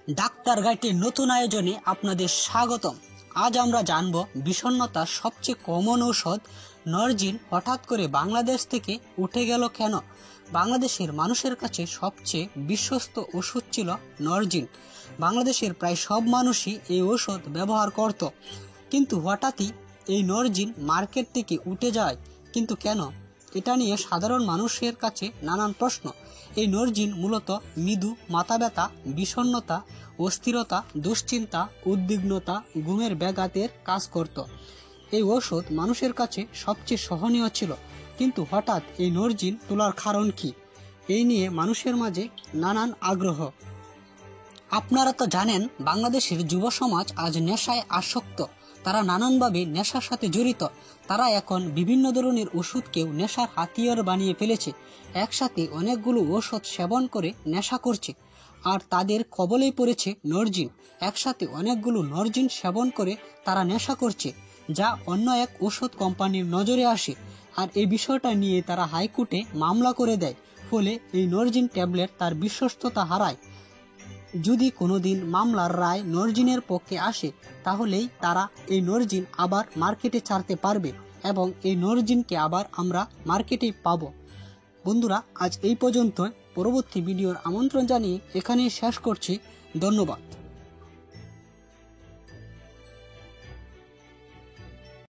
Doctor গাইডের নতুন আয়োজনে আপনাদের স্বাগতম। আজ আমরা জানব বিষণ্ণতার সবচেয়ে কমন ঔষধ নরজিন হঠাৎ করে বাংলাদেশ থেকে উঠে গেল কেন। বাংলাদেশের মানুষের কাছে সবচেয়ে বিশ্বস্ত ওষুধ ছিল নরজিন। বাংলাদেশের প্রায় সব মানুষই এই ওষুধ ব্যবহার করত, কিন্তু হঠাৎই এই নরজিন মার্কেট থেকে উঠে যায়। কিন্তু কেন? এটা নিয়ে সাধারণ মানুষের কাছে নানান প্রশ্ন। এই নরজিন মূলত মৃদু মাথা ব্যথা, বিষণ্ণতা, অস্থিরতা, দুশ্চিন্তা, উদ্বিগ্নতা, ঘুমের ব্যাঘাতের কাজ করত। এই ওষুধ মানুষের কাছে সবচেয়ে সহনীয় ছিল, কিন্তু হঠাৎ এই নরজিন তোলার কারণ কি? এই নিয়ে মানুষের মাঝে নানান আগ্রহ। আপনারা তো জানেন, বাংলাদেশের যুব সমাজ আজ নেশায় আসক্ত। তারা নানানভাবে নেশার সাথে জড়িত। তারা এখন বিভিন্ন ধরনের ওষুধকেও নেশার হাতিয়ার বানিয়ে ফেলেছে। একসাথে অনেকগুলো ওষুধ সেবন করে নেশা করছে, আর তাদের কবলেই পড়েছে নরজিন। একসাথে অনেকগুলো নরজিন সেবন করে তারা নেশা করছে, যা অন্য এক ওষুধ কোম্পানির নজরে আসে, আর এই বিষয়টা নিয়ে তারা হাইকোর্টে মামলা করে দেয়। ফলে এই নরজিন ট্যাবলেট তার বিশ্বস্ততা হারায়। যদি কোনোদিন মামলার রায় নরজিনের পক্ষে আসে, তাহলেই তারা এই নরজিন আবার মার্কেটে ছাড়তে পারবে এবং এই নরজিনকে আবার আমরা মার্কেটে পাবো। বন্ধুরা, আজ এই পর্যন্ত। পরবর্তী ভিডিওর আমন্ত্রণ জানিয়ে এখানেই শেষ করছি। ধন্যবাদ।